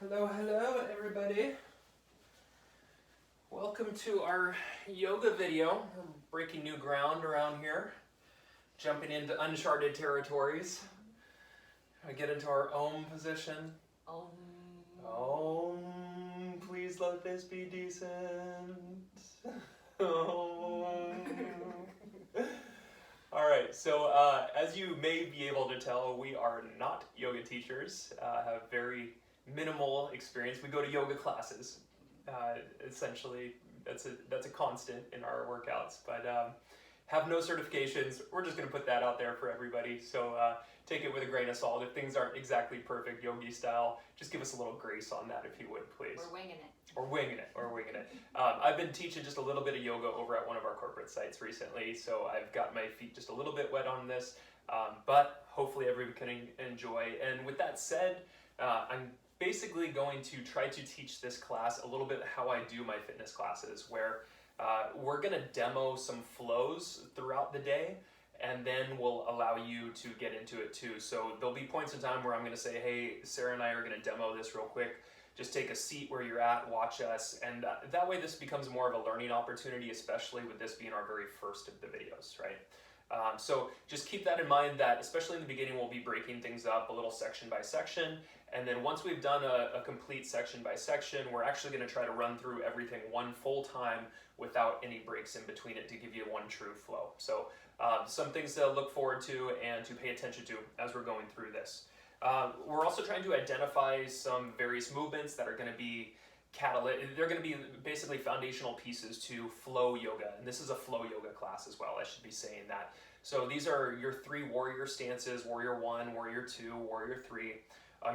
Hello everybody. Welcome to our yoga video. We're breaking new ground around here, jumping into uncharted territories. We get into our Om position. Om, please let this be decent. Om. Alright, so as you may be able to tell, we are not yoga teachers, have very minimal experience. We go to yoga classes. Essentially, that's a constant in our workouts, but have no certifications. We're just going to put that out there for everybody, so take it with a grain of salt. If things aren't exactly perfect yogi style, just give us a little grace on that if you would, please. We're winging it. Or winging it. I've been teaching just a little bit of yoga over at one of our corporate sites recently, so I've got my feet just a little bit wet on this, but hopefully everyone can enjoy. And with that said, I'm basically going to try to teach this class a little bit how I do my fitness classes, where we're going to demo some flows throughout the day, and then we'll allow you to get into it too. So there'll be points in time where I'm going to say, hey, Sarah and I are going to demo this real quick. Just take a seat where you're at, watch us, and that way this becomes more of a learning opportunity, especially with this being our very first of the videos, right? So just keep that in mind, that especially in the beginning we'll be breaking things up a little section by section, and then once we've done a complete section by section, we're actually going to try to run through everything one full time without any breaks in between it to give you one true flow. So some things to look forward to and to pay attention to as we're going through this. We're also trying to identify some various movements that are going to be they're going to be basically foundational pieces to flow yoga, and this is a flow yoga class as well, I should be saying that. So these are your 3 warrior stances: warrior 1, warrior 2, warrior 3,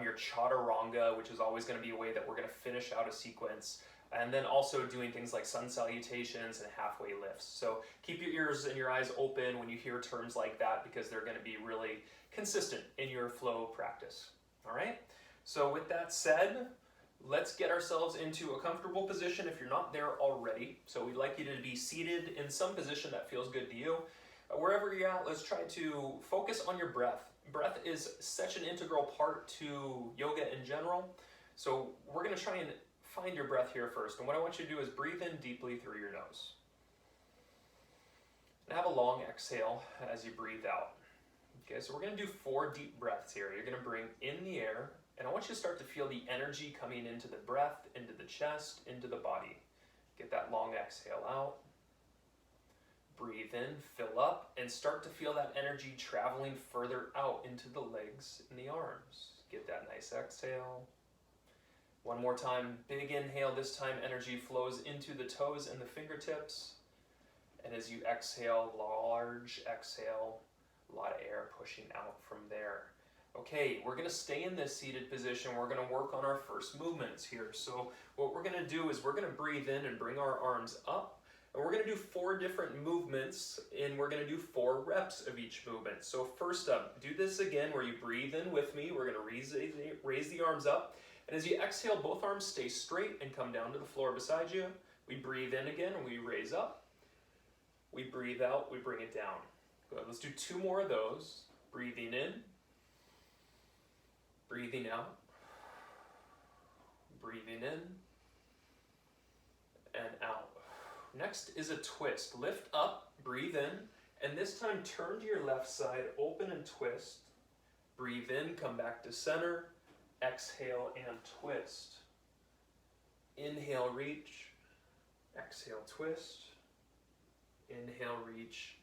your chaturanga, which is always going to be a way that we're going to finish out a sequence, and then also doing things like sun salutations and halfway lifts. So keep your ears and your eyes open when you hear terms like that, because they're going to be really consistent in your flow practice. All right, so with that said, let's get ourselves into a comfortable position if you're not there already. So we'd like you to be seated in some position that feels good to you. Wherever you're at, let's try to focus on your breath. Breath is such an integral part to yoga in general. So we're going to try and find your breath here first. And what I want you to do is breathe in deeply through your nose. And have a long exhale as you breathe out. Okay, so we're going to do 4 deep breaths here. You're going to bring in the air, and I want you to start to feel the energy coming into the breath, into the chest, into the body. Get that long exhale out. Breathe in, fill up, and start to feel that energy traveling further out into the legs and the arms. Get that nice exhale. One more time, big inhale. This time energy flows into the toes and the fingertips. And as you exhale, large exhale, a lot of air pushing out from there. Okay, we're going to stay in this seated position. We're going to work on our first movements here. So what we're going to do is we're going to breathe in and bring our arms up. And we're going to do 4 different movements, and we're going to do 4 reps of each movement. So first up, do this again where you breathe in with me. We're going to raise the arms up. And as you exhale, both arms stay straight and come down to the floor beside you. We breathe in again, and we raise up. We breathe out, we bring it down. Good. Let's do 2 more of those. Breathing in. Breathing out, breathing in, and out. Next is a twist. Lift up, breathe in, and this time turn to your left side, open and twist. Breathe in, come back to center, exhale and twist. Inhale, reach, exhale, twist. Inhale, reach,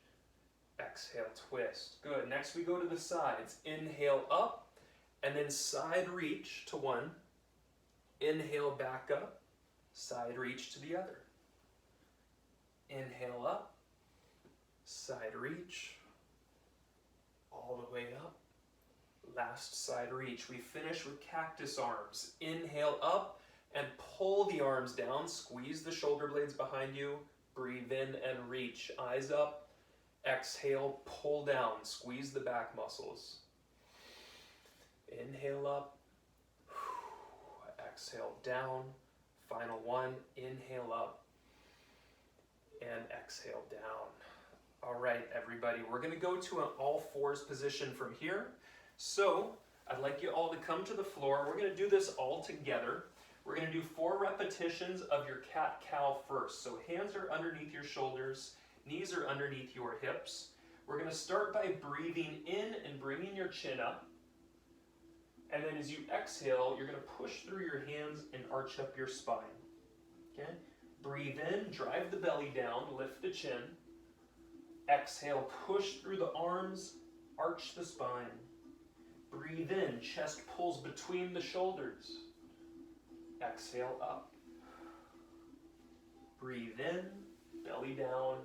exhale, twist. Good. Next we go to the sides. Inhale up, and then side reach to one. Inhale, back up. Side reach to the other. Inhale up. Side reach. All the way up. Last side reach. We finish with cactus arms. Inhale up and pull the arms down. Squeeze the shoulder blades behind you. Breathe in and reach. Eyes up. Exhale, pull down. Squeeze the back muscles. Inhale up, exhale down, final one, inhale up, and exhale down. All right, everybody, we're gonna go to an all fours position from here. So I'd like you all to come to the floor. We're going to do this all together. We're going to do 4 repetitions of your cat-cow first. So hands are underneath your shoulders, knees are underneath your hips. We're going to start by breathing in and bringing your chin up. And then as you exhale, you're going to push through your hands and arch up your spine. Okay? Breathe in, drive the belly down, lift the chin. Exhale, push through the arms, arch the spine. Breathe in, chest pulls between the shoulders. Exhale up. Breathe in, belly down.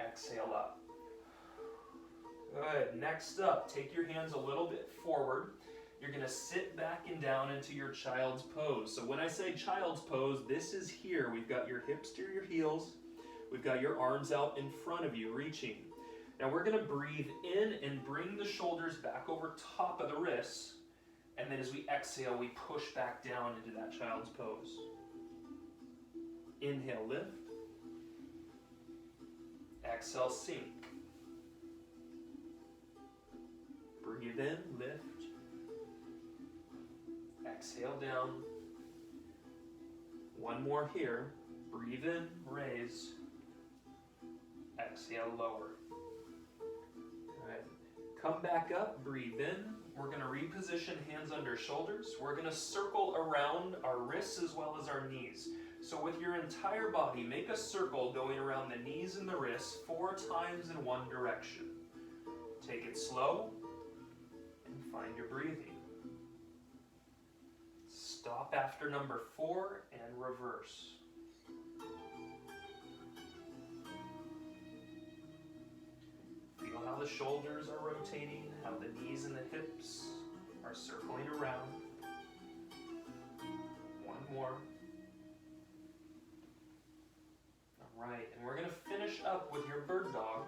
Exhale up. Good. Next up, take your hands a little bit forward. You're going to sit back and down into your child's pose. So when I say child's pose, this is here. We've got your hips to your heels. We've got your arms out in front of you, reaching. Now we're going to breathe in and bring the shoulders back over top of the wrists. And then as we exhale, we push back down into that child's pose. Inhale, lift. Exhale, sink. Breathe in, lift. Exhale down. One more here. Breathe in, raise. Exhale, lower. Alright. Come back up, breathe in. We're going to reposition hands under shoulders. We're going to circle around our wrists as well as our knees. So with your entire body, make a circle going around the knees and the wrists 4 times in one direction. Take it slow and find your breathing. Stop after number 4 and reverse. Feel how the shoulders are rotating, how the knees and the hips are circling around. One more. Alright, and we're going to finish up with your bird dog.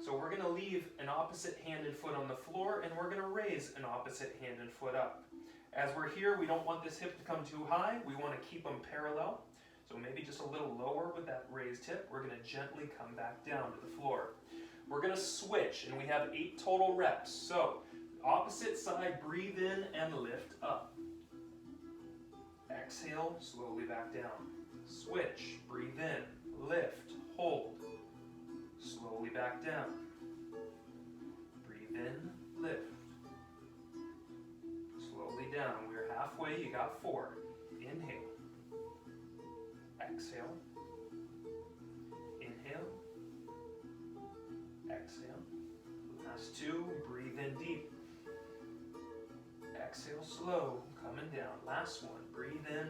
So we're going to leave an opposite-handed foot on the floor, and we're going to raise an opposite-handed foot up. As we're here, we don't want this hip to come too high. We want to keep them parallel. So maybe just a little lower with that raised hip. We're going to gently come back down to the floor. We're going to switch, and we have 8 total reps. So opposite side, breathe in and lift up. Exhale, slowly back down. Switch, breathe in, lift, hold. Slowly back down. Breathe in, lift. Slowly down. We're halfway, you got 4. Inhale. Exhale. Inhale. Exhale. Last 2, breathe in deep. Exhale slow, coming down. Last one, breathe in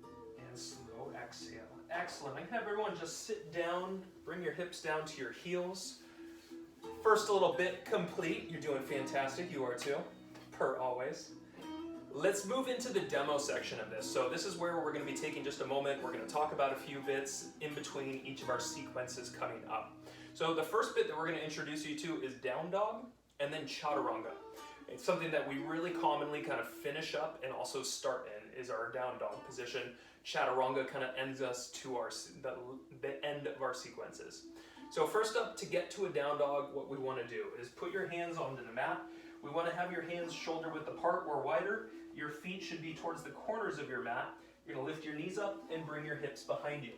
and slow exhale. Excellent. I can have everyone just sit down, bring your hips down to your heels. First a little bit complete. You're doing fantastic. You are too, per always. Let's move into the demo section of this. So this is where we're going to be taking just a moment. We're going to talk about a few bits in between each of our sequences coming up. So the first bit that we're going to introduce you to is down dog and then chaturanga. It's something that we really commonly kind of finish up and also start in is our down dog position. Chaturanga kind of ends us to the end of our sequences. So first up, to get to a down dog, what we want to do is put your hands onto the mat. We want to have your hands shoulder width apart or wider. Your feet should be towards the corners of your mat. You're going to lift your knees up and bring your hips behind you.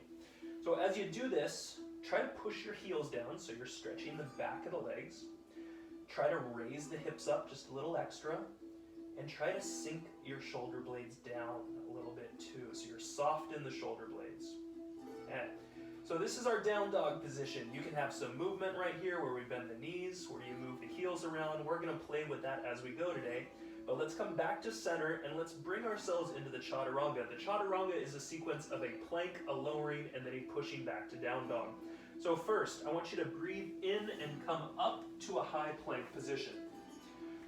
So as you do this, try to push your heels down so you're stretching the back of the legs. Try to raise the hips up just a little extra. And try to sink your shoulder blades down a little bit too, so you're soft in the shoulder blades. And so this is our down dog position. You can have some movement right here where we bend the knees, where you move the heels around. We're going to play with that as we go today. But let's come back to center and let's bring ourselves into the chaturanga. The chaturanga is a sequence of a plank, a lowering, and then a pushing back to down dog. So first, I want you to breathe in and come up to a high plank position.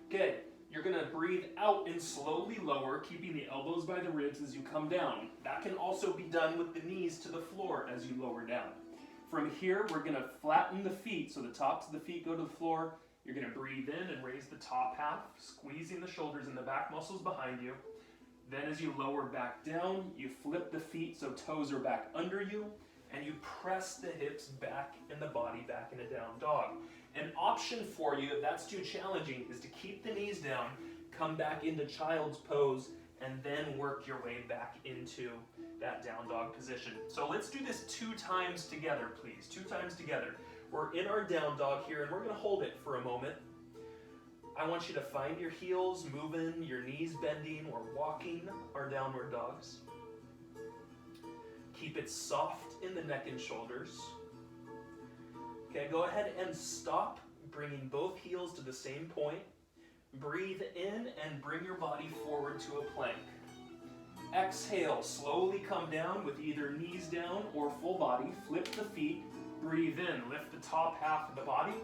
Okay. You're going to breathe out and slowly lower, keeping the elbows by the ribs as you come down. That can also be done with the knees to the floor as you lower down. From here, we're going to flatten the feet, so the tops of the feet go to the floor. You're going to breathe in and raise the top half, squeezing the shoulders and the back muscles behind you. Then as you lower back down, you flip the feet so toes are back under you, and you press the hips back and the body back in a down dog. An option for you, if that's too challenging, is to keep the knees down, come back into child's pose, and then work your way back into that down dog position. So let's do this 2 times together, please. 2 times together. We're in our down dog here, and we're going to hold it for a moment. I want you to find your heels moving, your knees bending, or walking our downward dogs. Keep it soft in the neck and shoulders. Okay, go ahead and stop, bringing both heels to the same point. Breathe in and bring your body forward to a plank. Exhale, slowly come down with either knees down or full body. Flip the feet, breathe in, lift the top half of the body.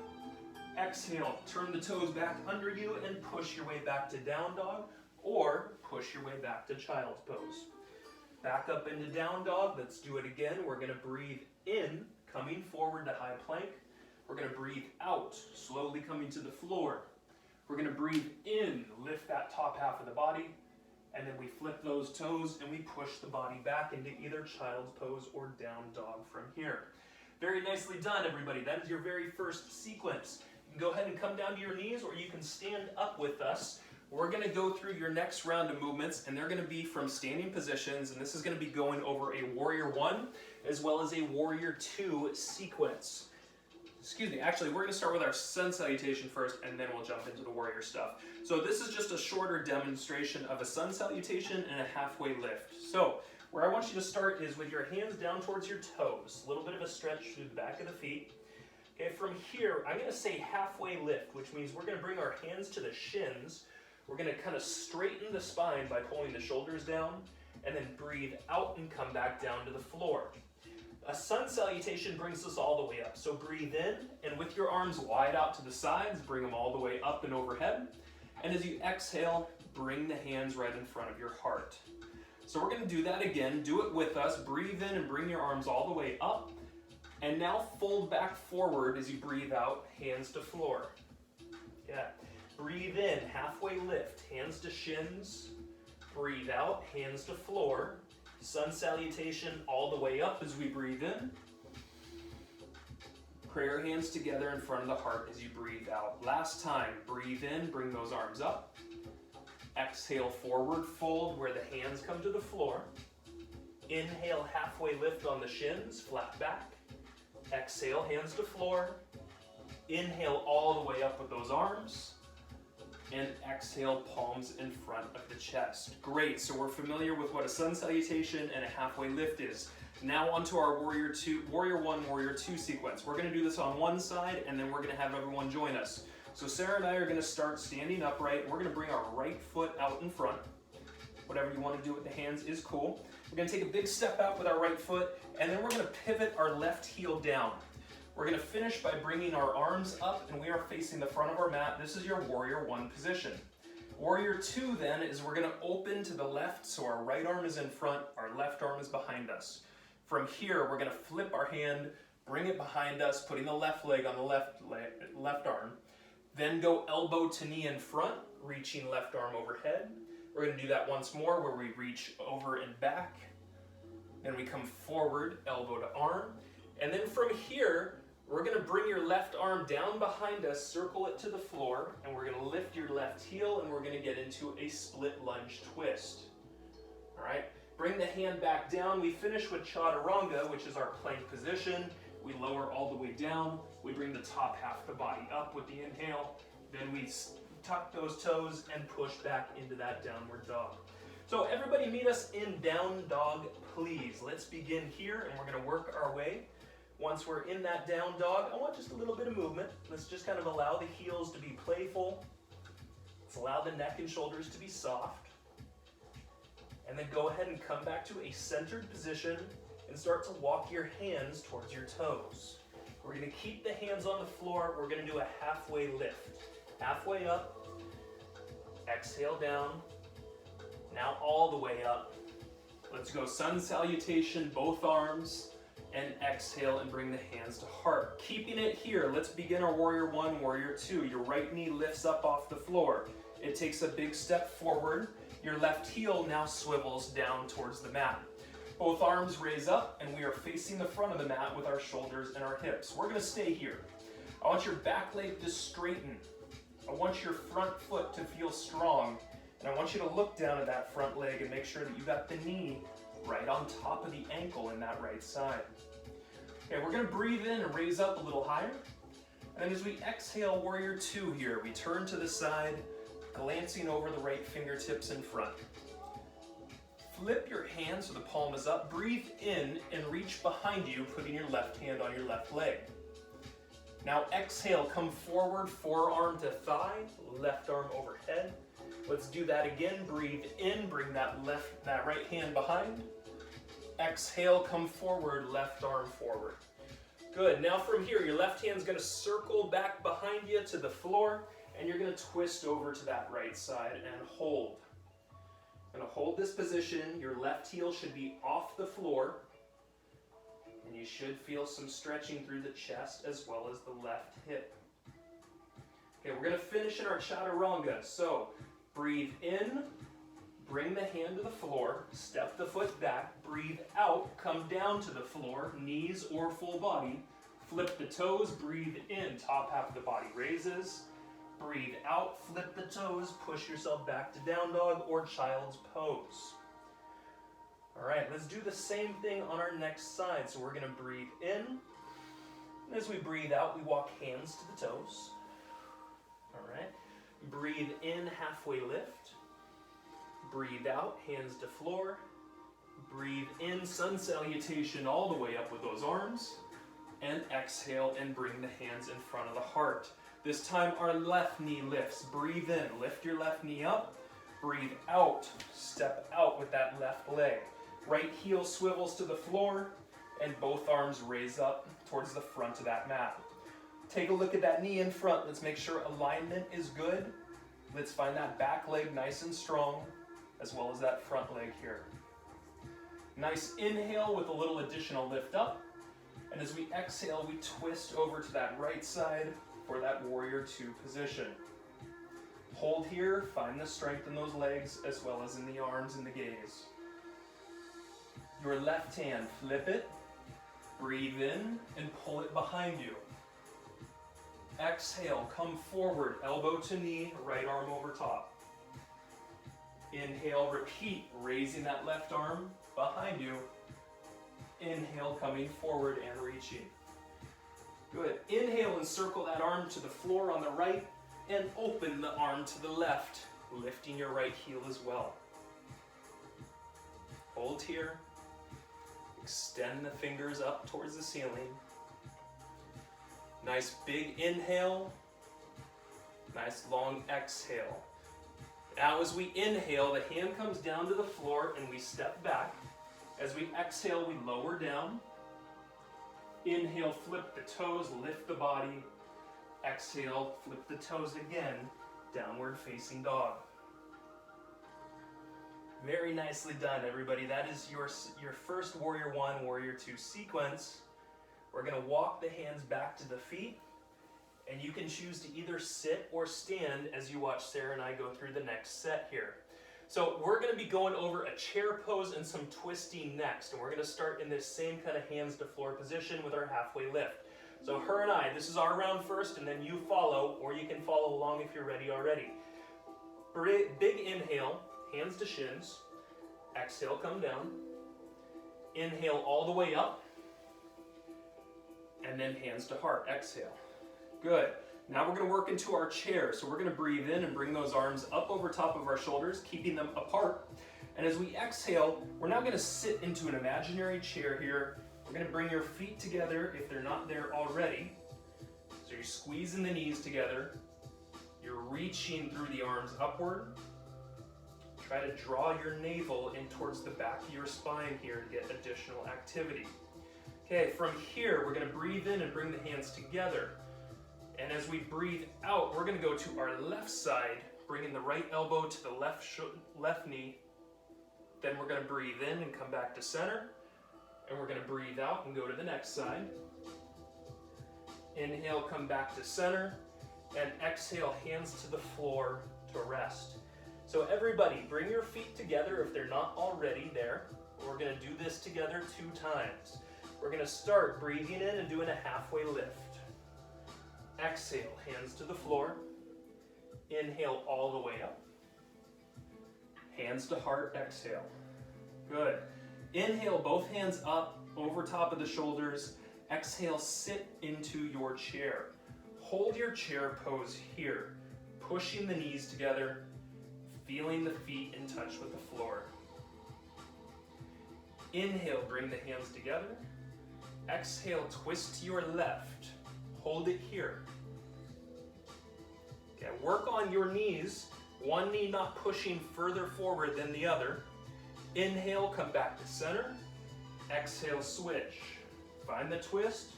Exhale, turn the toes back under you and push your way back to down dog, or push your way back to child's pose. Back up into down dog, let's do it again. We're gonna breathe in, coming forward to high plank. We're gonna breathe out, slowly coming to the floor. We're gonna breathe in, lift that top half of the body, and then we flip those toes and we push the body back into either child's pose or down dog from here. Very nicely done, everybody. That is your very first sequence. You can go ahead and come down to your knees, or you can stand up with us. We're gonna go through your next round of movements, and they're gonna be from standing positions, and this is gonna be going over a Warrior 1 as well as a Warrior 2 sequence. Excuse me, actually, we're gonna start with our sun salutation first, and then we'll jump into the warrior stuff. So this is just a shorter demonstration of a sun salutation and a halfway lift. So where I want you to start is with your hands down towards your toes. A little bit of a stretch through the back of the feet. Okay, from here, I'm gonna say halfway lift, which means we're gonna bring our hands to the shins. We're gonna kind of straighten the spine by pulling the shoulders down, and then breathe out and come back down to the floor. A sun salutation brings us all the way up. So breathe in, and with your arms wide out to the sides, bring them all the way up and overhead. And as you exhale, bring the hands right in front of your heart. So we're gonna do that again. Do it with us. Breathe in and bring your arms all the way up. And now fold back forward as you breathe out, hands to floor. Yeah. Breathe in, halfway lift, hands to shins. Breathe out, hands to floor. Sun salutation all the way up as we breathe in. Prayer hands together in front of the heart as you breathe out. Last time, breathe in, bring those arms up. Exhale, forward fold where the hands come to the floor. Inhale, halfway lift on the shins, flat back. Exhale, hands to floor. Inhale all the way up with those arms. And exhale, palms in front of the chest. Great, so we're familiar with what a sun salutation and a halfway lift is. Now onto our Warrior 1, Warrior 2 sequence. We're gonna do this on one side, and then we're gonna have everyone join us. So Sarah and I are gonna start standing upright, and we're gonna bring our right foot out in front. Whatever you wanna do with the hands is cool. We're gonna take a big step out with our right foot, and then we're gonna pivot our left heel down. We're gonna finish by bringing our arms up, and we are facing the front of our mat. This is your Warrior 1 position. Warrior 2 then is we're gonna open to the left, so our right arm is in front, our left arm is behind us. From here, we're gonna flip our hand, bring it behind us, putting the left leg on the left arm. Then go elbow to knee in front, reaching left arm overhead. We're gonna do that once more where we reach over and back. Then we come forward, elbow to arm. And then from here, we're gonna bring your left arm down behind us, circle it to the floor, and we're gonna lift your left heel, and we're gonna get into a split lunge twist. All right, bring the hand back down. We finish with chaturanga, which is our plank position. We lower all the way down. We bring the top half of the body up with the inhale. Then we tuck those toes and push back into that downward dog. So everybody meet us in down dog, please. Let's begin here, and we're gonna work our way. Once we're in that down dog, I want just a little bit of movement. Let's just kind of allow the heels to be playful. Let's allow the neck and shoulders to be soft. And then go ahead and come back to a centered position and start to walk your hands towards your toes. We're gonna keep the hands on the floor. We're gonna do a halfway lift. Halfway up, exhale down. Now all the way up. Let's go sun salutation, both arms. And exhale and bring the hands to heart. Keeping it here, let's begin our Warrior 1, Warrior 2. Your right knee lifts up off the floor. It takes a big step forward. Your left heel now swivels down towards the mat. Both arms raise up, and we are facing the front of the mat with our shoulders and our hips. We're gonna stay here. I want your back leg to straighten. I want your front foot to feel strong. And I want you to look down at that front leg and make sure that you got the knee right on top of the ankle in that right side. Okay, we're gonna breathe in and raise up a little higher. And as we exhale, warrior two here, we turn to the side, glancing over the right fingertips in front. Flip your hand so the palm is up. Breathe in and reach behind you, putting your left hand on your left leg. Now exhale, come forward, forearm to thigh, left arm overhead. Let's do that again. Breathe in, bring that right hand behind. Exhale, come forward, left arm forward. Good. Now from here, your left hand's going to circle back behind you to the floor, and you're going to twist over to that right side and hold. Going to hold this position. Your left heel should be off the floor, and you should feel some stretching through the chest as well as the left hip. Okay, we're going to finish in our chaturanga. So breathe in, bring the hand to the floor, step the foot back, breathe out, come down to the floor, knees or full body, flip the toes, breathe in, top half of the body raises, breathe out, flip the toes, push yourself back to down dog or child's pose. All right, let's do the same thing on our next side. So we're going to breathe in, and as we breathe out, we walk hands to the toes. All right, breathe in, halfway lift. Breathe out, hands to floor. Breathe in, sun salutation all the way up with those arms. And exhale and bring the hands in front of the heart. This time our left knee lifts. Breathe in, lift your left knee up. Breathe out, step out with that left leg. Right heel swivels to the floor and both arms raise up towards the front of that mat. Take a look at that knee in front. Let's make sure alignment is good. Let's find that back leg nice and strong, as well as that front leg here. Nice inhale with a little additional lift up. And as we exhale, we twist over to that right side for that warrior two position. Hold here, find the strength in those legs as well as in the arms and the gaze. Your left hand, flip it, breathe in and pull it behind you. Exhale, come forward, elbow to knee, right arm over top. Inhale, repeat, raising that left arm behind you. Inhale, coming forward and reaching. Good. Inhale and circle that arm to the floor on the right and open the arm to the left, lifting your right heel as well. Hold here. Extend the fingers up towards the ceiling. Nice big inhale. Nice long exhale. Now as we inhale, the hand comes down to the floor and we step back. As we exhale, we lower down. Inhale, flip the toes, lift the body. Exhale, flip the toes again, downward facing dog. Very nicely done, everybody. That is your first Warrior 1, Warrior 2 sequence. We're going to walk the hands back to the feet, and you can choose to either sit or stand as you watch Sarah and I go through the next set here. So we're going to be going over a chair pose and some twisting next, and we're going to start in this same kind of hands to floor position with our halfway lift. So her and I, this is our round first, and then you follow, or you can follow along if you're ready already. Big inhale, hands to shins. Exhale, come down. Inhale all the way up. And then hands to heart, exhale. Good. Now we're going to work into our chair. So we're going to breathe in and bring those arms up over top of our shoulders, keeping them apart. And as we exhale, we're now going to sit into an imaginary chair here. We're going to bring your feet together if they're not there already. So you're squeezing the knees together. You're reaching through the arms upward. Try to draw your navel in towards the back of your spine here to get additional activity. Okay, from here, we're going to breathe in and bring the hands together. And as we breathe out, we're going to go to our left side, bringing the right elbow to the left knee. Then we're going to breathe in and come back to center. And we're going to breathe out and go to the next side. Inhale, come back to center. And exhale, hands to the floor to rest. So everybody, bring your feet together if they're not already there. We're going to do this together 2 times. We're going to start breathing in and doing a halfway lift. Exhale, hands to the floor. Inhale all the way up. Hands to heart, exhale. Good. Inhale, both hands up over top of the shoulders. Exhale, sit into your chair. Hold your chair pose here, pushing the knees together, feeling the feet in touch with the floor. Inhale, bring the hands together. Exhale, twist to your left. Hold it here. Okay, work on your knees. One knee not pushing further forward than the other. Inhale, come back to center. Exhale, switch. Find the twist.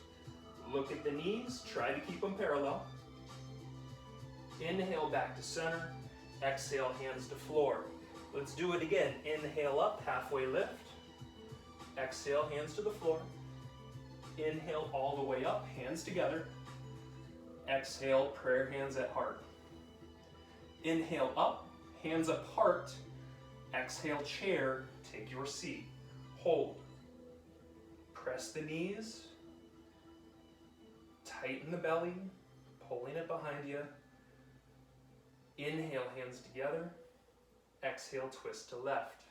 Look at the knees. Try to keep them parallel. Inhale, back to center. Exhale, hands to floor. Let's do it again. Inhale up, halfway lift. Exhale, hands to the floor. Inhale all the way up, hands together. Exhale, prayer hands at heart. Inhale up, hands apart. Exhale, chair, take your seat. Hold. Press the knees. Tighten the belly, pulling it behind you. Inhale, hands together. Exhale, twist to left.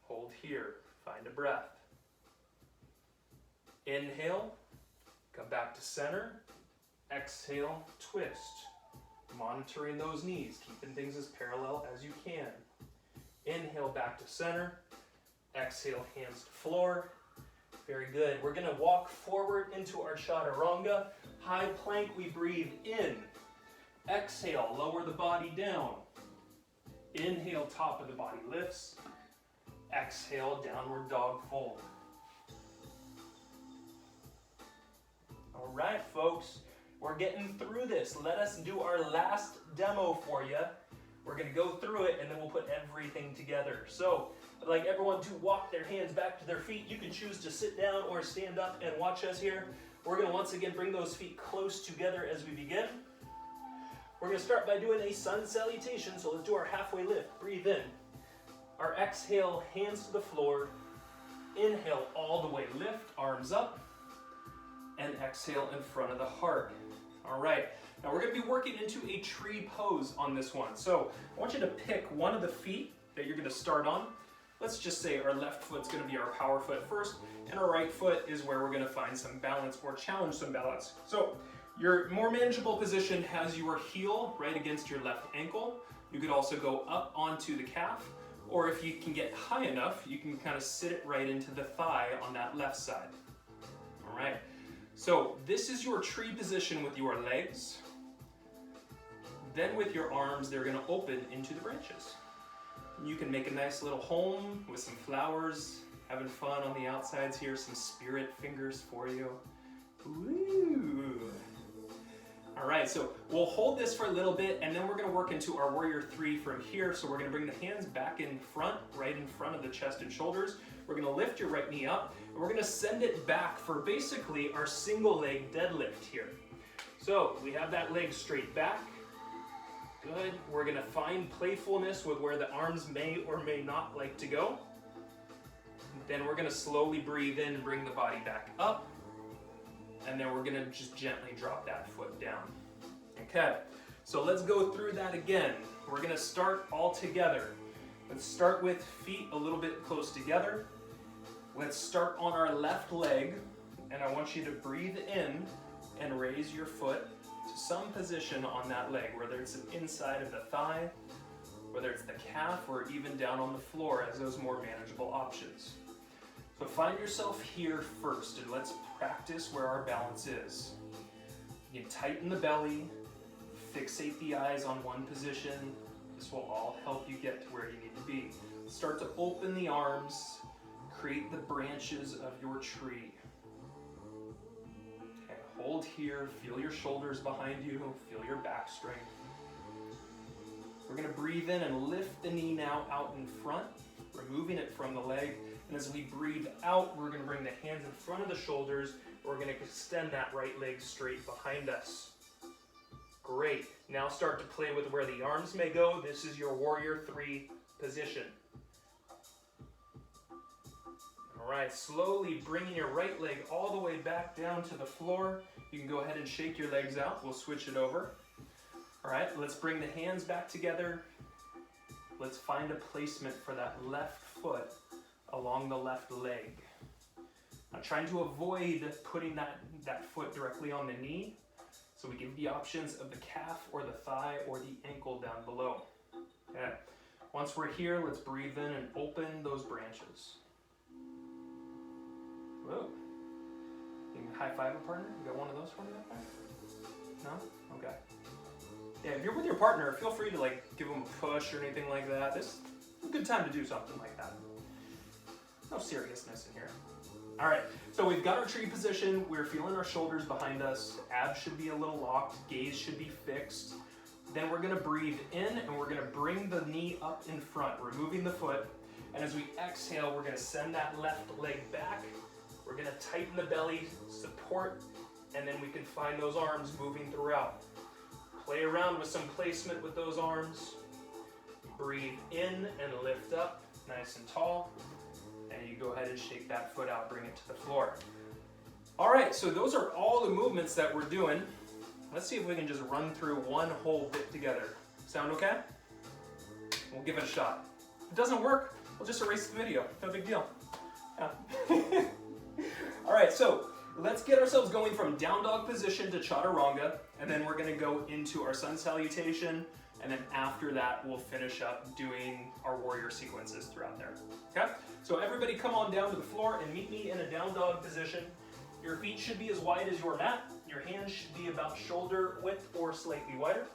Hold here, find a breath. Inhale, come back to center. Exhale, twist. Monitoring those knees, keeping things as parallel as you can. Inhale, back to center. Exhale, hands to floor. Very good. We're going to walk forward into our chaturanga. High plank, we breathe in. Exhale, lower the body down. Inhale, top of the body lifts. Exhale, downward dog fold. All right, folks, we're getting through this. Let us do our last demo for you. We're going to go through it and then we'll put everything together. So, I'd like everyone to walk their hands back to their feet. You can choose to sit down or stand up and watch us here. We're going to once again bring those feet close together as we begin. We're going to start by doing a sun salutation. So let's do our halfway lift. Breathe in. Our exhale, hands to the floor. Inhale all the way, lift, arms up. And exhale in front of the heart. All right, now we're going to be working into a tree pose on this one. So I want you to pick one of the feet that you're going to start on. Let's just say our left foot's going to be our power foot first, and our right foot is where we're going to find some balance or challenge some balance. So your more manageable position has your heel right against your left ankle. You could also go up onto the calf, or if you can get high enough, you can kind of sit it right into the thigh on that left side. All right. So this is your tree position with your legs. Then with your arms, they're going to open into the branches. You can make a nice little home with some flowers, having fun on the outsides here, some spirit fingers for you. Woo! All right, so we'll hold this for a little bit and then we're going to work into our warrior three from here. So we're going to bring the hands back in front, right in front of the chest and shoulders. We're going to lift your right knee up and we're going to send it back for basically our single leg deadlift here. So we have that leg straight back. Good. We're going to find playfulness with where the arms may or may not like to go. Then we're going to slowly breathe in and bring the body back up. And then we're going to just gently drop that foot down. Okay, so let's go through that again. We're going to start all together. Let's start with feet a little bit close together. Let's start on our left leg. And I want you to breathe in and raise your foot to some position on that leg, whether it's the inside of the thigh, whether it's the calf, or even down on the floor as those more manageable options. So find yourself here first, and let's practice where our balance is. You can tighten the belly, fixate the eyes on one position. This will all help you get to where you need to be. Start to open the arms, create the branches of your tree. Hold here, feel your shoulders behind you, feel your back strength. We're going to breathe in and lift the knee now out in front, removing it from the leg. And as we breathe out, we're going to bring the hands in front of the shoulders. We're going to extend that right leg straight behind us. Great. Now start to play with where the arms may go. This is your warrior three position. All right, slowly bringing your right leg all the way back down to the floor. You can go ahead and shake your legs out. We'll switch it over. All right, let's bring the hands back together. Let's find a placement for that left foot along the left leg. I'm trying to avoid putting that foot directly on the knee. So we give the options of the calf or the thigh or the ankle down below. Okay. Once we're here, let's breathe in and open those branches. Whoa. You can high five a partner? You got one of those for me up there? No? Okay. Yeah, if you're with your partner, feel free to give them a push or anything like that. This is a good time to do something like that. No seriousness in here. All right, so we've got our tree position. We're feeling our shoulders behind us. Abs should be a little locked. Gaze should be fixed. Then we're gonna breathe in and we're gonna bring the knee up in front, removing the foot. And as we exhale, we're gonna send that left leg back. We're gonna tighten the belly, support, and then we can find those arms moving throughout. Play around with some placement with those arms. Breathe in and lift up, nice and tall. And you go ahead and shake that foot out, bring it to the floor. All right, so those are all the movements that we're doing. Let's see if we can just run through one whole bit together. Sound okay? We'll give it a shot. If it doesn't work, we'll just erase the video. No big deal. Yeah. All right, so let's get ourselves going from down dog position to chaturanga, and then we're gonna go into our sun salutation, and then after that, we'll finish up doing our warrior sequences throughout there, okay? So everybody come on down to the floor and meet me in a down dog position. Your feet should be as wide as your mat. Your hands should be about shoulder width or slightly wider.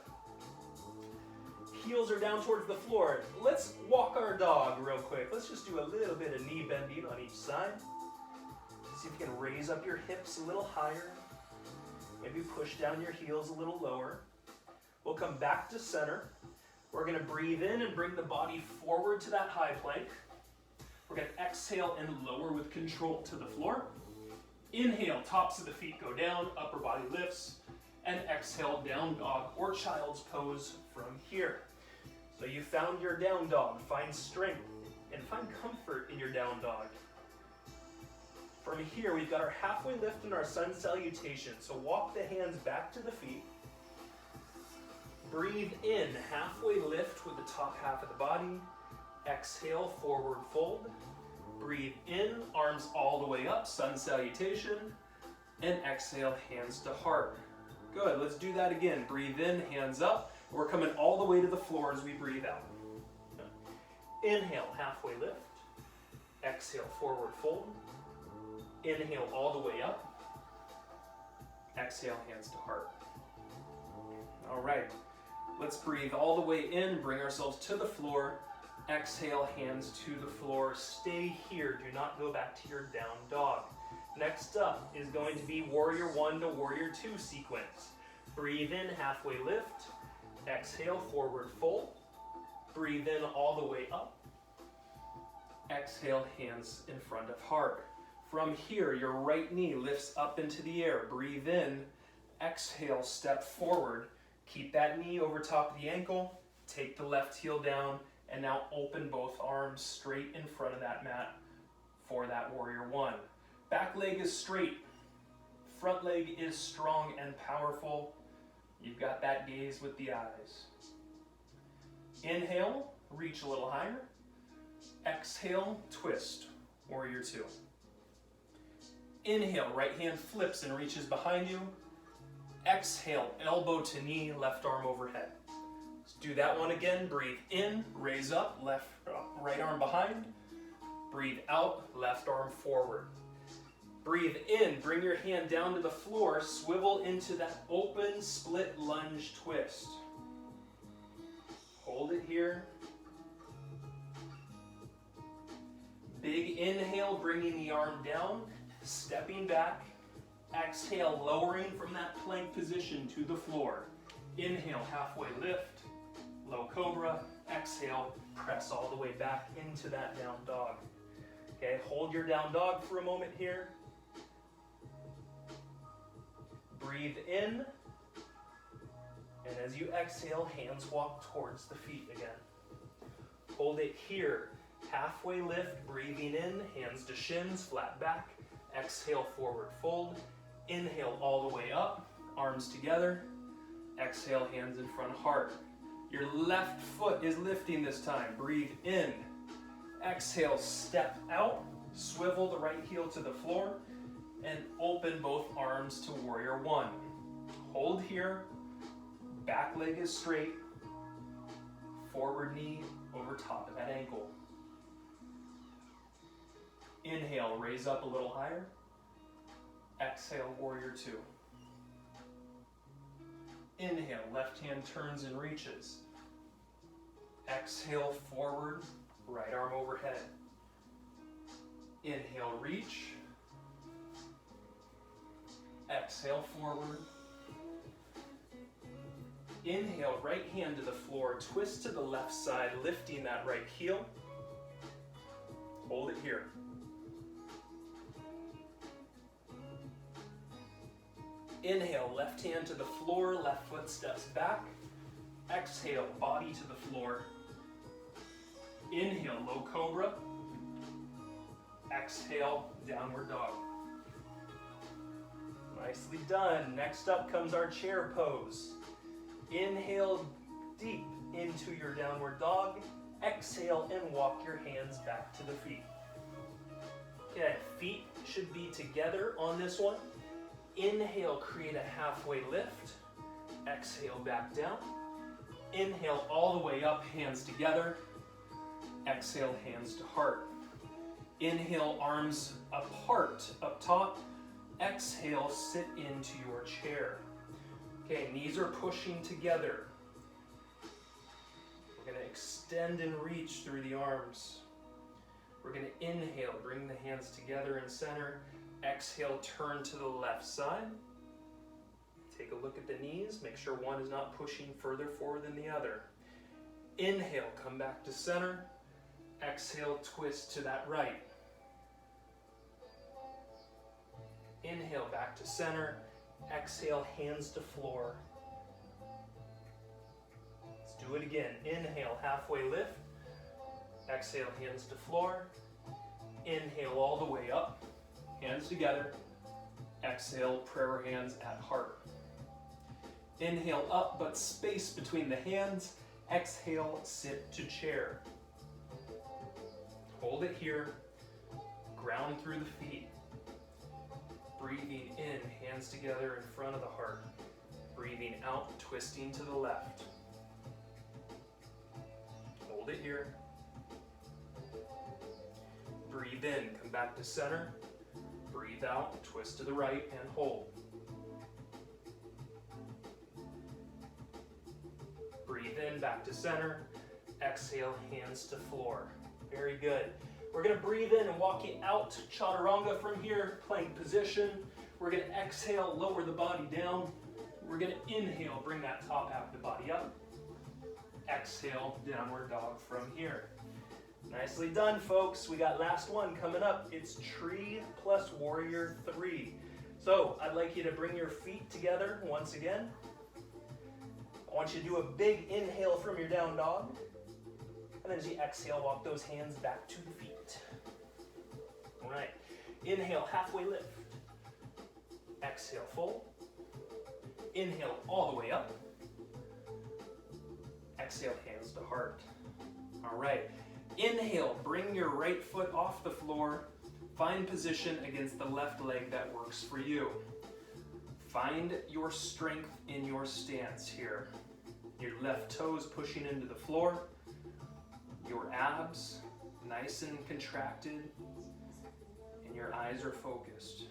Heels are down towards the floor. Let's walk our dog real quick. Let's just do a little bit of knee bending on each side. See if you can raise up your hips a little higher. Maybe push down your heels a little lower. We'll come back to center. We're gonna breathe in and bring the body forward to that high plank. We're gonna exhale and lower with control to the floor. Inhale, tops of the feet go down, upper body lifts, and exhale, down dog or child's pose from here. So you found your down dog. Find strength and find comfort in your down dog. From here, we've got our halfway lift and our sun salutation. So walk the hands back to the feet. Breathe in, halfway lift with the top half of the body. Exhale, forward fold. Breathe in, arms all the way up, sun salutation. And exhale, hands to heart. Good, let's do that again. Breathe in, hands up. We're coming all the way to the floor as we breathe out. Inhale, halfway lift. Exhale, forward fold. Inhale all the way up. Exhale, hands to heart. All right, let's breathe all the way in, bring ourselves to the floor. Exhale, hands to the floor. Stay here, do not go back to your down dog. Next up is going to be Warrior 1 to Warrior 2 sequence. Breathe in, halfway lift. Exhale, forward fold. Breathe in all the way up. Exhale, hands in front of heart. From here, your right knee lifts up into the air. Breathe in, exhale, step forward. Keep that knee over top of the ankle. Take the left heel down, and now open both arms straight in front of that mat for that Warrior 1. Back leg is straight. Front leg is strong and powerful. You've got that gaze with the eyes. Inhale, reach a little higher. Exhale, twist, Warrior 2. Inhale, right hand flips and reaches behind you. Exhale, elbow to knee, left arm overhead. Let's do that one again. Breathe in, raise up, right arm behind. Breathe out, left arm forward. Breathe in, bring your hand down to the floor, swivel into that open split lunge twist. Hold it here. Big inhale, bringing the arm down, stepping back. Exhale, lowering from that plank position to the floor. Inhale, halfway lift, low cobra. Exhale, press all the way back into that down dog. Okay, hold your down dog for a moment here. Breathe in, and as you exhale, hands walk towards the feet again. Hold it here. Halfway lift, breathing in, hands to shins, flat back. Exhale, forward fold. Inhale all the way up, arms together. Exhale, hands in front of heart. Your left foot is lifting this time. Breathe in. Exhale, step out. Swivel the right heel to the floor and open both arms to warrior one. Hold here. Back leg is straight. Forward knee over top of that ankle. Inhale, raise up a little higher. Exhale, warrior two. Inhale, left hand turns and reaches. Exhale, forward, right arm overhead. Inhale, reach. Exhale, forward. Inhale, right hand to the floor, twist to the left side, lifting that right heel. Hold it here. Inhale, left hand to the floor, left foot steps back. Exhale, body to the floor. Inhale, low cobra. Exhale, downward dog. Nicely done. Next up comes our chair pose. Inhale deep into your downward dog. Exhale and walk your hands back to the feet. Okay, feet should be together on this one. Inhale, create a halfway lift. Exhale, back down. Inhale all the way up, hands together. Exhale, hands to heart. Inhale, arms apart up top. Exhale, sit into your chair. Okay, knees are pushing together. We're going to extend and reach through the arms. We're going to inhale, bring the hands together in center. Exhale, turn to the left side. Take a look at the knees. Make sure one is not pushing further forward than the other. Inhale, come back to center. Exhale, twist to that right. Inhale, back to center. Exhale, hands to floor. Let's do it again. Inhale, halfway lift. Exhale, hands to floor. Inhale all the way up. Hands together. Exhale, prayer hands at heart. Inhale up, but space between the hands. Exhale, sit to chair. Hold it here. Ground through the feet. Breathing in, hands together in front of the heart. Breathing out, twisting to the left. Hold it here. Breathe in, come back to center. Breathe out, twist to the right and hold. Breathe in, back to center. Exhale, hands to floor. Very good. We're going to breathe in and walk it out, chaturanga from here, plank position. We're going to exhale, lower the body down. We're going to inhale, bring that top half of the body up. Exhale, downward dog from here. Nicely done, folks. We got last one coming up. It's tree plus warrior three. So I'd like you to bring your feet together once again. I want you to do a big inhale from your down dog. And then as you exhale, walk those hands back to the feet. All right. Inhale, halfway lift. Exhale, fold. Inhale all the way up. Exhale, hands to heart. All right. Inhale, bring your right foot off the floor. Find position against the left leg that works for you. Find your strength in your stance here. Your left toes pushing into the floor. Your abs nice and contracted. And your eyes are focused.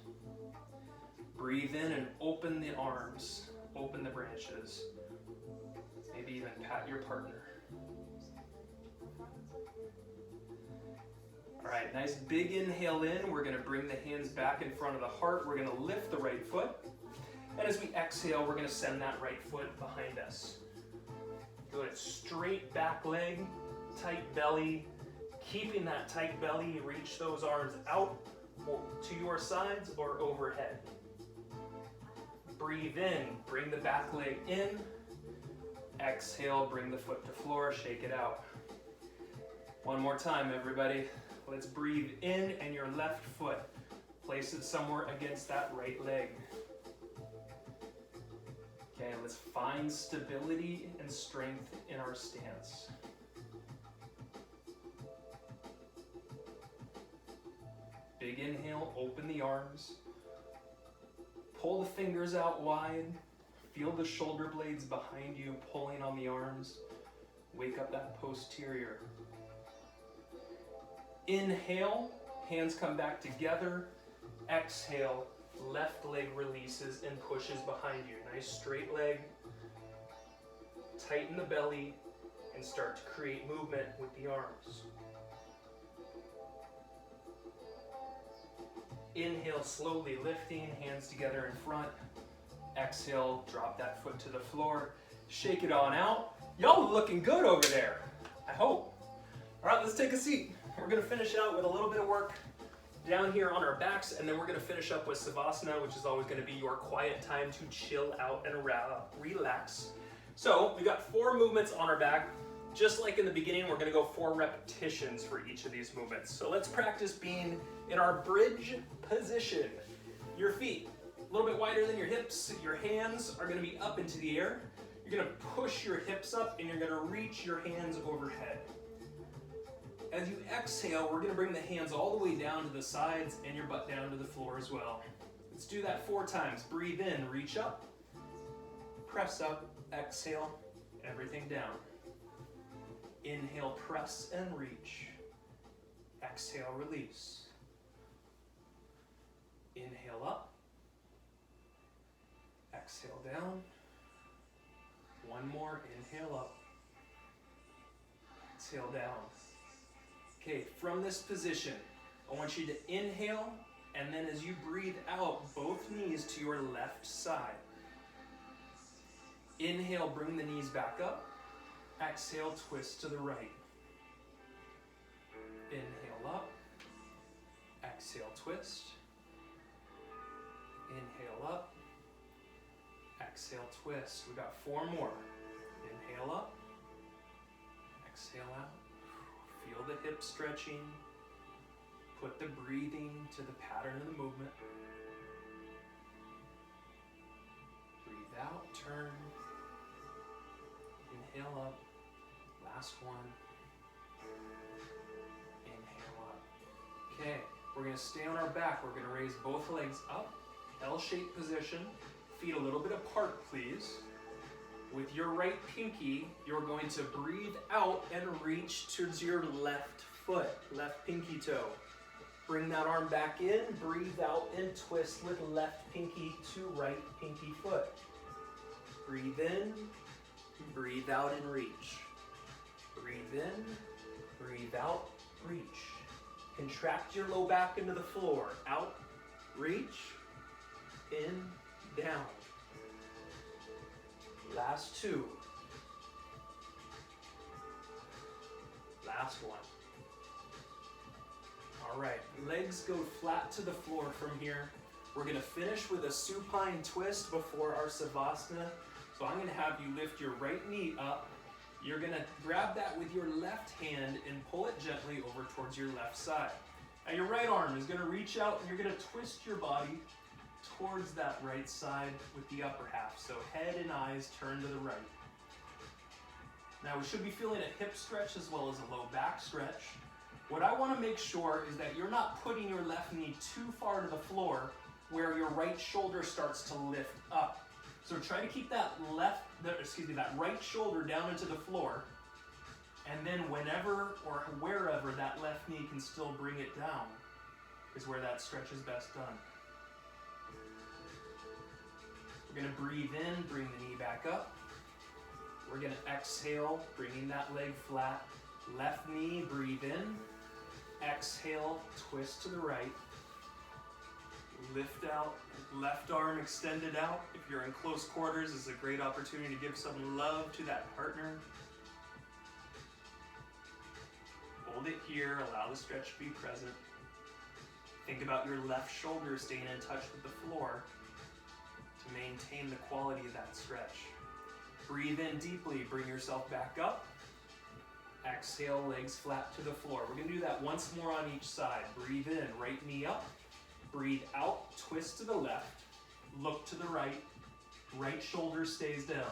Breathe in and open the arms. Open the branches. Maybe even pat your partner. All right, nice big inhale in. We're going to bring the hands back in front of the heart. We're going to lift the right foot. And as we exhale, we're going to send that right foot behind us. Good. Straight back leg, tight belly. Keeping that tight belly, reach those arms out to your sides or overhead. Breathe in, bring the back leg in. Exhale, bring the foot to floor, shake it out. One more time, everybody. Let's breathe in, and your left foot, place it somewhere against that right leg. Okay, let's find stability and strength in our stance. Big inhale, open the arms. Pull the fingers out wide. Feel the shoulder blades behind you pulling on the arms. Wake up that posterior. Inhale, hands come back together. Exhale, left leg releases and pushes behind you. Nice straight leg. Tighten the belly and start to create movement with the arms. Inhale, slowly lifting, hands together in front. Exhale, drop that foot to the floor. Shake it on out. Y'all looking good over there, I hope. All right, let's take a seat. We're gonna finish out with a little bit of work down here on our backs, and then we're gonna finish up with Savasana, which is always gonna be your quiet time to chill out and relax. So we got 4 movements on our back. Just like in the beginning, we're gonna go 4 repetitions for each of these movements. So let's practice being in our bridge position. Your feet a little bit wider than your hips. Your hands are gonna be up into the air. You're gonna push your hips up and you're gonna reach your hands overhead. As you exhale, we're gonna bring the hands all the way down to the sides and your butt down to the floor as well. Let's do that 4 times. Breathe in, reach up, press up, exhale, everything down. Inhale, press and reach. Exhale, release. Inhale up. Exhale down. One more, inhale up. Exhale down. Okay, from this position, I want you to inhale, and then as you breathe out, both knees to your left side. Inhale, bring the knees back up. Exhale, twist to the right. Inhale up. Exhale, twist. Inhale up. Exhale, twist. We got 4 more. Inhale up. Exhale out. Feel the hips stretching. Put the breathing to the pattern of the movement. Breathe out, turn. Inhale up. Last one. Inhale up. Okay, we're going to stay on our back. We're going to raise both legs up. L-shaped position. Feet a little bit apart, please. With your right pinky, you're going to breathe out and reach towards your left foot, left pinky toe. Bring that arm back in, breathe out and twist with left pinky to right pinky foot. Breathe in, breathe out and reach. Breathe in, breathe out, reach. Contract your low back into the floor. Out, reach, in, down. Last 2. Last one. All right, legs go flat to the floor from here. We're gonna finish with a supine twist before our Savasana. So I'm gonna have you lift your right knee up. You're gonna grab that with your left hand and pull it gently over towards your left side. Now your right arm is gonna reach out and you're gonna twist your body towards that right side with the upper half. So head and eyes turn to the right. Now we should be feeling a hip stretch as well as a low back stretch. What I want to make sure is that you're not putting your left knee too far to the floor where your right shoulder starts to lift up. So try to keep that that right shoulder down into the floor, and then whenever or wherever that left knee can still bring it down is where that stretch is best done. We're going to breathe in, bring the knee back up. We're going to exhale, bringing that leg flat. Left knee, breathe in. Exhale, twist to the right. Lift out, left arm extended out. If you're in close quarters, this is a great opportunity to give some love to that partner. Hold it here, allow the stretch to be present. Think about your left shoulder staying in touch with the floor to maintain the quality of that stretch. Breathe in deeply, bring yourself back up. exhale, legs flat to the floor. We're gonna do that once more on each side. Breathe in, right knee up. Breathe out, twist to the left. Look to the right. Right shoulder stays down.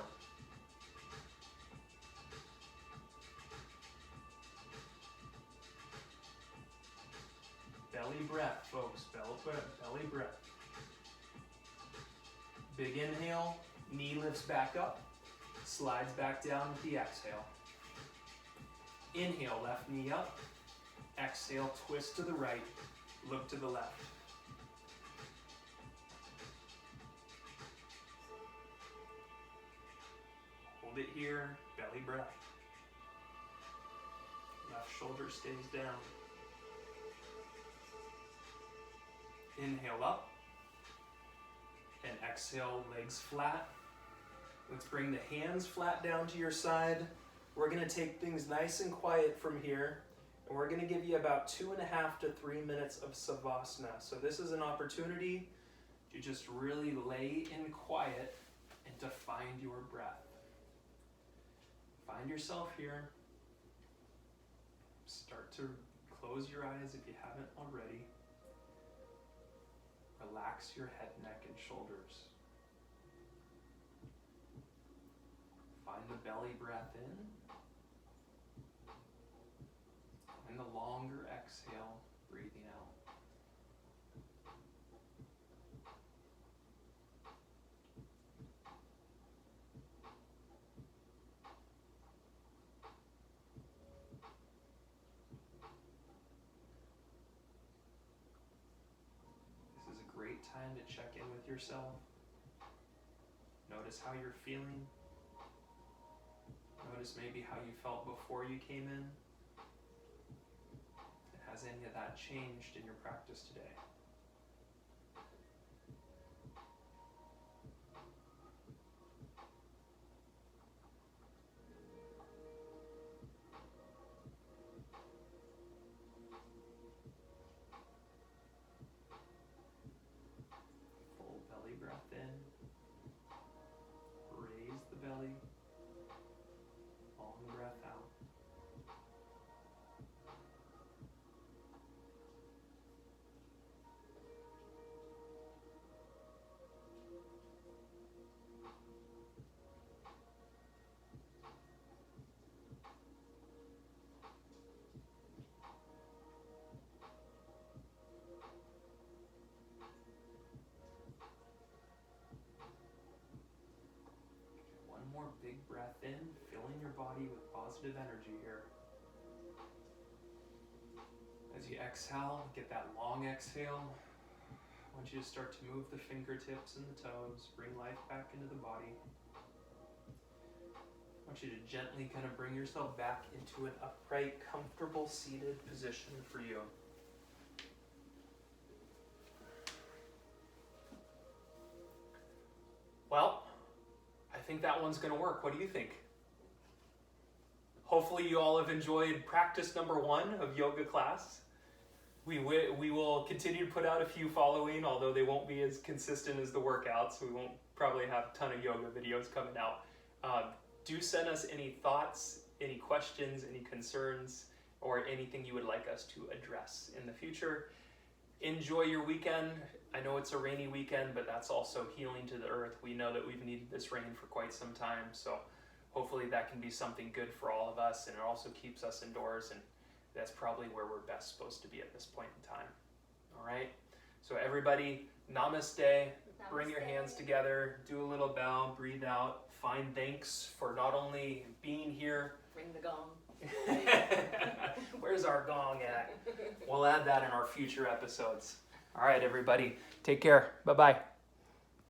Belly breath, folks. Belly breath. Big inhale, knee lifts back up, slides back down with the exhale. Inhale, left knee up. Exhale, twist to the right, look to the left. Hold it here, belly breath. Left shoulder stays down. Inhale up. And exhale, legs flat. Let's bring the hands flat down to your side. We're gonna take things nice and quiet from here. And we're gonna give you about 2.5 to 3 minutes of Savasana. So this is an opportunity to just really lay in quiet and to find your breath. Find yourself here. Start to close your eyes if you haven't already. Relax your head, neck, and shoulders. Find the belly breath in. And the longer exhale, breathing out. This is a great time to check in with yourself. Notice how you're feeling. Notice maybe how you felt before you came in. Has any of that changed in your practice today? Full belly breath in. Raise the belly. Long breath out. More big breath in, filling your body with positive energy here. As you exhale, get that long exhale. I want you to start to move the fingertips and the toes, bring life back into the body. I want you to gently kind of bring yourself back into an upright, comfortable seated position for you. Well, I think that one's going to work. What do you think? Hopefully you all have enjoyed practice number 1 of yoga class. We will continue to put out a few following, although they won't be as consistent as the workouts. We won't probably have a ton of yoga videos coming out. Do send us any thoughts, any questions, any concerns, or anything you would like us to address in the future. Enjoy your weekend. I know it's a rainy weekend, but that's also healing to the earth. We know that we've needed this rain for quite some time, so hopefully that can be something good for all of us, and it also keeps us indoors, and that's probably where we're best supposed to be at this point in time. All right? So everybody, namaste. Bring your hands together, do a little bow, breathe out, find thanks for not only being here. Ring the gong. Where's our gong at? We'll add that in our future episodes. All right, everybody. Take care. Bye-bye.